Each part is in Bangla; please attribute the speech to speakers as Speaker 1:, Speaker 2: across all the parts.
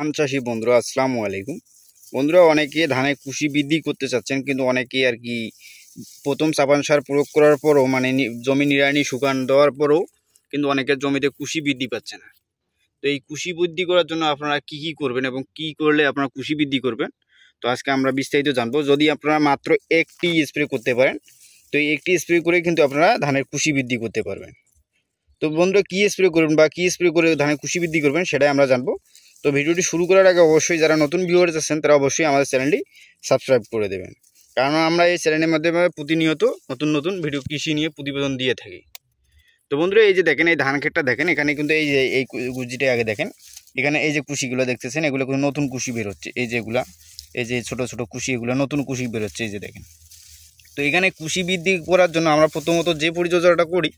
Speaker 1: ধান চাষি বন্ধুরা আসসালামু আলাইকুম। বন্ধুরা, অনেকে ধানে কুশি বৃদ্ধি করতে চাচ্ছেন, কিন্তু অনেকে আর কি প্রথম চাপান সার প্রয়োগ করার পরও মানে জমি নিড়ানি শুকান দেওয়ার পরও কিন্তু অনেকের জমিতে কুশি বৃদ্ধি পাচ্ছে না। তো এই কুশি বৃদ্ধি করার জন্য আপনারা কি কি করবেন এবং কি করলে আপনারা কুশি বৃদ্ধি করবেন, তো আজকে আমরা বিস্তারিত জানবো। যদি আপনারা মাত্র একটি স্প্রে করতে পারেন, তো এই একটি স্প্রে করে কিন্তু আপনারা ধানের কুশি বৃদ্ধি করতে পারবেন। তো বন্ধুরা, কি স্প্রে করবেন বা কি স্প্রে করে ধানের কুশি বৃদ্ধি করবেন সেটাই আমরা জানবো। তো ভিডিওটি শুরু করার আগে অবশ্যই যারা নতুন ভিউয়ার্স আছেন তারা অবশ্যই আমাদের চ্যানেলটি সাবস্ক্রাইব করে দেবেন, কারণ আমরা এই চ্যানেলের মাধ্যমে প্রতিনিয়ত নতুন নতুন ভিডিও কৃষি নিয়ে প্রতিবেদন দিয়ে থাকি। তো বন্ধুরা, এই যে দেখেন এই ধান ক্ষেতটা দেখেন, এখানে কিন্তু এই যে এই গুজিটা আগে দেখেন, এখানে এই যে কুশিগুলো দেখতেছেন এগুলো কিন্তু নতুন কুশি বেরোচ্ছে। এই যে এগুলা, এই যে ছোট ছোট কুশি, এগুলো নতুন কুশি বেরোচ্ছে, এই যে দেখেন। তো এখানে কুশি বৃদ্ধি করার জন্য আমরা প্রথমত যে পরিচর্যাটা করি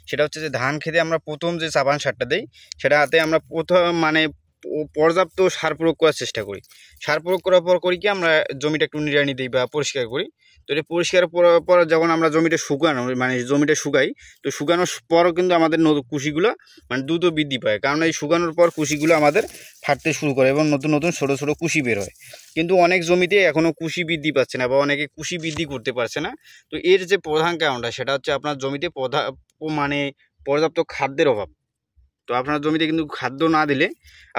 Speaker 1: সেটা হচ্ছে যে ধান খেতে আমরা প্রথম যে চাপান সারটা দেই সেটাতে আমরা প্রথম মানে পর্যাপ্ত সার প্রয়োগ করার চেষ্টা করি। সার প্রয়োগ করার পর করি কি আমরা জমিটা একটু নিড়ানি দিই বা পরিষ্কার করি। তো এটা পরিষ্কার পর যখন আমরা জমিটা শুকাই, তো শুকানোর পরও কিন্তু আমাদের কুশিগুলো মানে দ্রুত বৃদ্ধি পায়, কারণ এই শুকানোর পর কুশিগুলো আমাদের ফাটতে শুরু করে এবং নতুন নতুন ছোটো ছোটো কুশি বের হয়। কিন্তু অনেক জমিতে এখনও কুশি বৃদ্ধি পাচ্ছে না বা অনেকে কুশি বৃদ্ধি করতে পারছে না। তো এর যে প্রধান কারণটা সেটা হচ্ছে আপনার জমিতে পর্যাপ্ত খাদ্যের অভাব। তো আপনার জমিতে কিন্তু খাদ্য না দিলে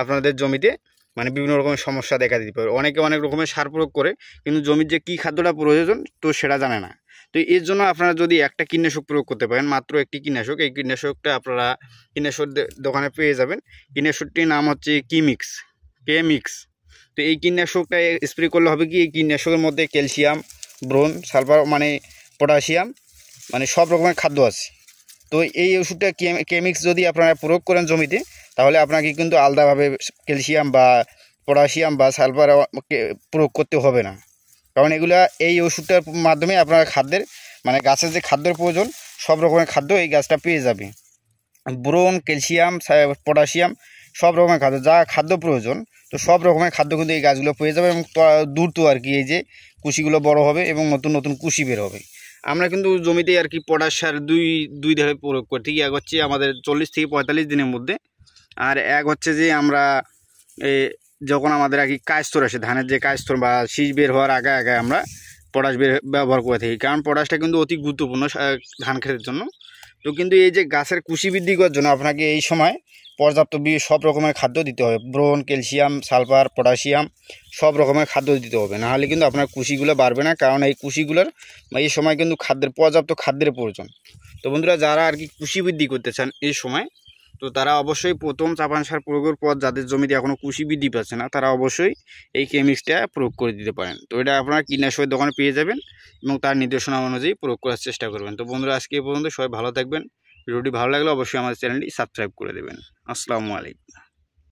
Speaker 1: আপনাদের জমিতে মানে বিভিন্ন রকমের সমস্যা দেখা দিতে পারে। অনেকে অনেক রকমের সার প্রয়োগ করে, কিন্তু জমির যে কী খাদ্যটা প্রয়োজন তো সেটা জানে না। তো এর জন্য আপনারা যদি একটা কীটনাশক প্রয়োগ করতে পারেন, মাত্র একটি কীটনাশক, এই কীটনাশকটা আপনারা কীটনাশক দোকানে পেয়ে যাবেন। কীটনাশকটির নাম হচ্ছে কেমিক্স। তো এই কীটনাশকটা স্প্রে করলে হবে কি, এই কীটনাশকের মধ্যে ক্যালসিয়াম, বোরন, সালফার মানে পটাশিয়াম মানে সব রকমের খাদ্য আছে। তো এই ওষুধটা কেমিক্স যদি আপনারা প্রয়োগ করেন জমিতে, তাহলে আপনাকে কিন্তু আলাদাভাবে ক্যালসিয়াম বা পটাশিয়াম বা সালফার প্রয়োগ করতে হবে না, কারণ এগুলা এই ওষুধটার মাধ্যমে আপনার খাদ্যের মানে গাছের যে খাদ্যের প্রয়োজন সব রকমের খাদ্য এই গাছটা পেয়ে যাবে। বোরন, ক্যালসিয়াম, পটাশিয়াম সব রকমের খাদ্য, যা খাদ্য প্রয়োজন তো সব রকমের খাদ্য কিন্তু এই গাছগুলো পেয়ে যাবে এবং দ্রুত আর কি এই যে কুশিগুলো বড় হবে এবং নতুন নতুন কুশি বের হবে। আমরা কিন্তু জমিতে আর কি পটাশ সার দুই ধারে প্রয়োগ করি। ঠিক এক হচ্ছে আমাদের 40 থেকে 45 দিনের মধ্যে, আর এক হচ্ছে যে আমরা যখন আমাদের আর কি কায়স্তর আসে, ধানের যে কায়স্তর বা শীষ বের হওয়ার আগে আগে আমরা পটাশ ব্যবহার করে থাকি, কারণ পটাশটা কিন্তু অতি গুরুত্বপূর্ণ ধান ক্ষেতের জন্য। তো কিন্তু এই যে গাছের কুশি বৃদ্ধি করার জন্য আপনাকে এই সময় পর্যাপ্ত সব রকমের খাদ্য দিতে হবে। বোরন, ক্যালসিয়াম, সালফার, পটাশিয়াম সব রকমের খাদ্য দিতে হবে, নাহলে কিন্তু আপনার কুশিগুলো বাড়বে না, কারণ এই কুশিগুলোর এই সময় কিন্তু পর্যাপ্ত খাদ্যের প্রয়োজন। তো বন্ধুরা, যারা আর কি কুশি বৃদ্ধি করতে চান এই সময়, তো তারা অবশ্যই প্রথম চাপান সার প্রয়োগের পর যাদের জমিতে এখনও কুশি বৃদ্ধি পাচ্ছে না তারা অবশ্যই এই কেমিক্সটা প্রয়োগ করে দিতে পারেন। তো এটা আপনারা কীটনাশকের দোকানে পেয়ে যাবেন এবং তার নির্দেশনা অনুযায়ী প্রয়োগ করার চেষ্টা করবেন। তো বন্ধুরা, আজকে এই পর্যন্ত, সবাই ভালো থাকবেন। ভিডিওটি ভালো লাগলে অবশ্যই আমাদের চ্যানেলটি সাবস্ক্রাইব করে দেবেন। আসসালামু আলাইকুম।